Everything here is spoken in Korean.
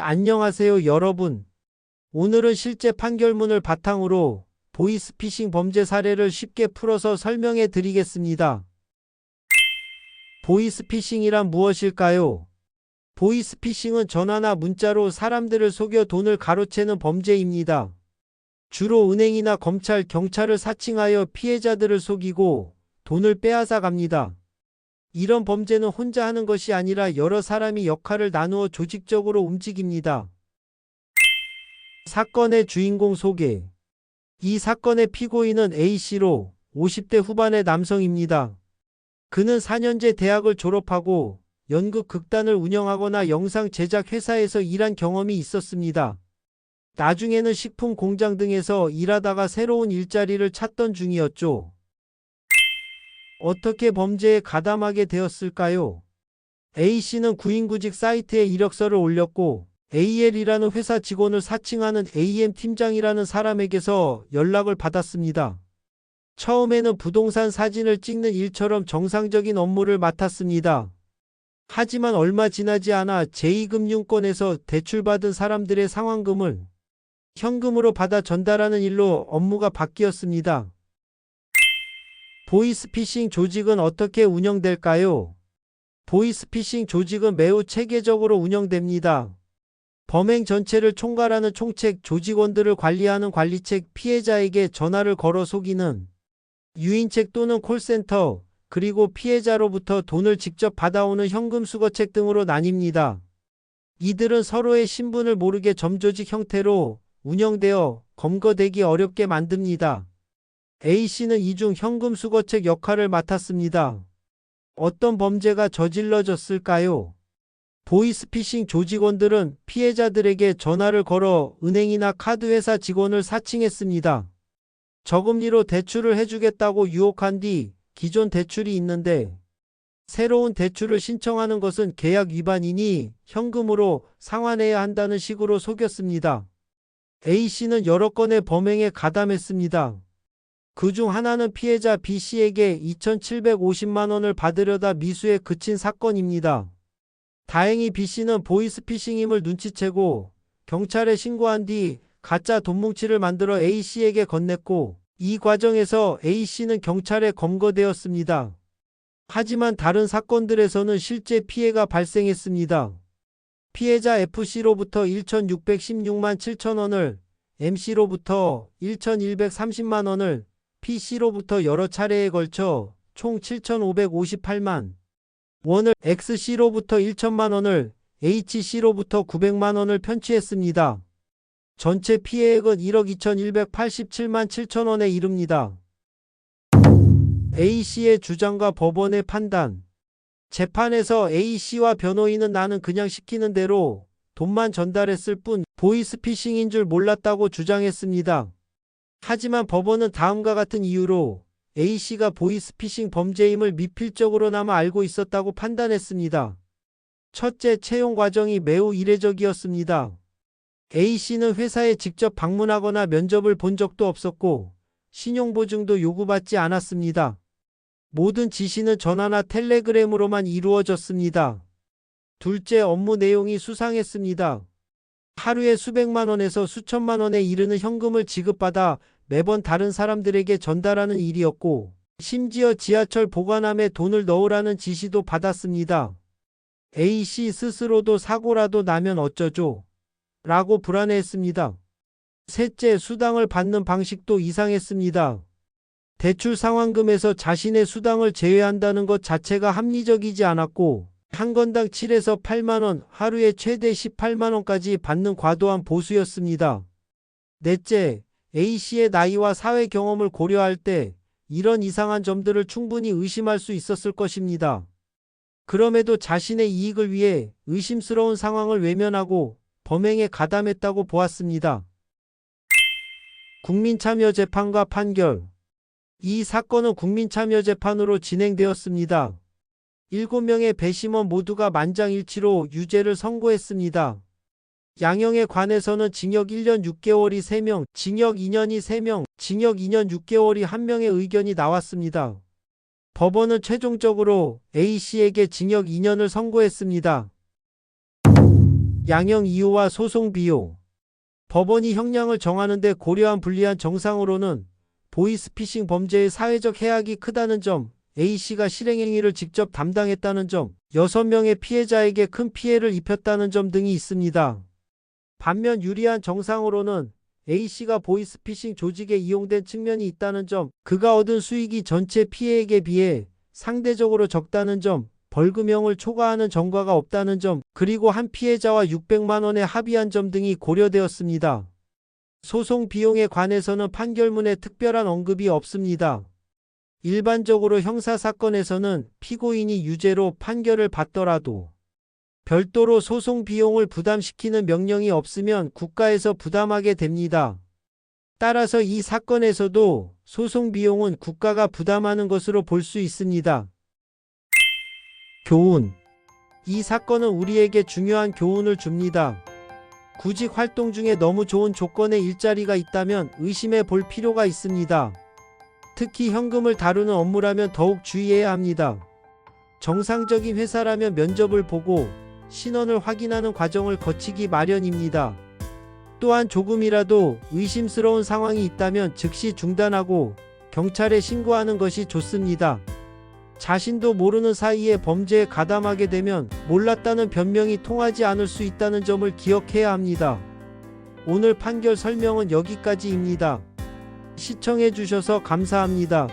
안녕하세요, 여러분. 오늘은 실제 판결문을 바탕으로 보이스피싱 범죄 사례를 쉽게 풀어서 설명해 드리겠습니다. 보이스피싱이란 무엇일까요? 보이스피싱은 전화나 문자로 사람들을 속여 돈을 가로채는 범죄입니다. 주로 은행이나 검찰, 경찰을 사칭하여 피해자들을 속이고 돈을 빼앗아 갑니다. 이런 범죄는 혼자 하는 것이 아니라 여러 사람이 역할을 나누어 조직적으로 움직입니다. 사건의 주인공 소개. 이 사건의 피고인은 A씨로 50대 후반의 남성입니다. 그는 4년제 대학을 졸업하고 연극 극단을 운영하거나 영상 제작 회사에서 일한 경험이 있었습니다. 나중에는 식품 공장 등에서 일하다가 새로운 일자리를 찾던 중이었죠. 어떻게 범죄에 가담하게 되었을까요? A씨는 구인구직 사이트에 이력서를 올렸고 AL이라는 회사 직원을 사칭하는 AM 팀장이라는 사람에게서 연락을 받았습니다. 처음에는 부동산 사진을 찍는 일처럼 정상적인 업무를 맡았습니다. 하지만 얼마 지나지 않아 제2금융권에서 대출받은 사람들의 상환금을 현금으로 받아 전달하는 일로 업무가 바뀌었습니다. 보이스피싱 조직은 어떻게 운영될까요? 보이스피싱 조직은 매우 체계적으로 운영됩니다. 범행 전체를 총괄하는 총책, 조직원들을 관리하는 관리책, 피해자에게 전화를 걸어 속이는 유인책 또는 콜센터, 그리고 피해자로부터 돈을 직접 받아오는 현금수거책 등으로 나뉩니다. 이들은 서로의 신분을 모르게 점조직 형태로 운영되어 검거되기 어렵게 만듭니다. A씨는 이중 현금수거책 역할을 맡았습니다. 어떤 범죄가 저질러졌을까요? 보이스피싱 조직원들은 피해자들에게 전화를 걸어 은행이나 카드회사 직원을 사칭했습니다. 저금리로 대출을 해주겠다고 유혹한 뒤 기존 대출이 있는데 새로운 대출을 신청하는 것은 계약 위반이니 현금으로 상환해야 한다는 식으로 속였습니다. A씨는 여러 건의 범행에 가담했습니다. 그중 하나는 피해자 B씨에게 2,750만 원을 받으려다 미수에 그친 사건입니다. 다행히 B씨는 보이스피싱임을 눈치채고 경찰에 신고한 뒤 가짜 돈뭉치를 만들어 A씨에게 건넸고 이 과정에서 A씨는 경찰에 검거되었습니다. 하지만 다른 사건들에서는 실제 피해가 발생했습니다. 피해자 F씨로부터 1,616만 7천 원을, M씨로부터 1,130만 원을, P씨로부터 여러 차례에 걸쳐 총 7,558만 원을, X씨로부터 1천만 원을, H씨로부터 900만 원을 편취했습니다. 전체 피해액은 1억 2,187만 7천 원에 이릅니다. A씨의 주장과 법원의 판단. 재판에서 A씨와 변호인은 나는 그냥 시키는 대로 돈만 전달했을 뿐 보이스피싱인 줄 몰랐다고 주장했습니다. 하지만 법원은 다음과 같은 이유로 A씨가 보이스피싱 범죄임을 미필적으로나마 알고 있었다고 판단했습니다. 첫째, 채용 과정이 매우 이례적이었습니다. A씨는 회사에 직접 방문하거나 면접을 본 적도 없었고 신용보증도 요구받지 않았습니다. 모든 지시는 전화나 텔레그램으로만 이루어졌습니다. 둘째, 업무 내용이 수상했습니다. 하루에 수백만 원에서 수천만 원에 이르는 현금을 지급받아 매번 다른 사람들에게 전달하는 일이었고 심지어 지하철 보관함에 돈을 넣으라는 지시도 받았습니다. A씨 스스로도 사고라도 나면 어쩌죠? 라고 불안해했습니다. 셋째, 수당을 받는 방식도 이상했습니다. 대출 상환금에서 자신의 수당을 제외한다는 것 자체가 합리적이지 않았고 한 건당 7에서 8만 원, 하루에 최대 18만 원까지 받는 과도한 보수였습니다. 넷째, A씨의 나이와 사회 경험을 고려할 때 이런 이상한 점들을 충분히 의심할 수 있었을 것입니다. 그럼에도 자신의 이익을 위해 의심스러운 상황을 외면하고 범행에 가담했다고 보았습니다. 국민참여재판과 판결. 이 사건은 국민참여재판으로 진행되었습니다. 7명의 배심원 모두가 만장일치로 유죄를 선고했습니다. 양형에 관해서는 징역 1년 6개월이 3명, 징역 2년이 3명, 징역 2년 6개월이 1명의 의견이 나왔습니다. 법원은 최종적으로 A씨에게 징역 2년을 선고했습니다. 양형 이유와 소송 비용. 법원이 형량을 정하는데 고려한 불리한 정상으로는 보이스피싱 범죄의 사회적 해악이 크다는 점, A씨가 실행행위를 직접 담당했다는 점, 6명의 피해자에게 큰 피해를 입혔다는 점 등이 있습니다. 반면 유리한 정상으로는 A씨가 보이스피싱 조직에 이용된 측면이 있다는 점, 그가 얻은 수익이 전체 피해액에 비해 상대적으로 적다는 점, 벌금형을 초과하는 전과가 없다는 점, 그리고 한 피해자와 600만 원에 합의한 점 등이 고려되었습니다. 소송 비용에 관해서는 판결문에 특별한 언급이 없습니다. 일반적으로 형사사건에서는 피고인이 유죄로 판결을 받더라도 별도로 소송 비용을 부담시키는 명령이 없으면 국가에서 부담하게 됩니다. 따라서 이 사건에서도 소송 비용은 국가가 부담하는 것으로 볼 수 있습니다. 교훈. 이 사건은 우리에게 중요한 교훈을 줍니다. 구직 활동 중에 너무 좋은 조건의 일자리가 있다면 의심해 볼 필요가 있습니다. 특히 현금을 다루는 업무라면 더욱 주의해야 합니다. 정상적인 회사라면 면접을 보고 신원을 확인하는 과정을 거치기 마련입니다. 또한 조금이라도 의심스러운 상황이 있다면 즉시 중단하고 경찰에 신고하는 것이 좋습니다. 자신도 모르는 사이에 범죄에 가담하게 되면 몰랐다는 변명이 통하지 않을 수 있다는 점을 기억해야 합니다. 오늘 판결 설명은 여기까지입니다. 시청해 주셔서 감사합니다.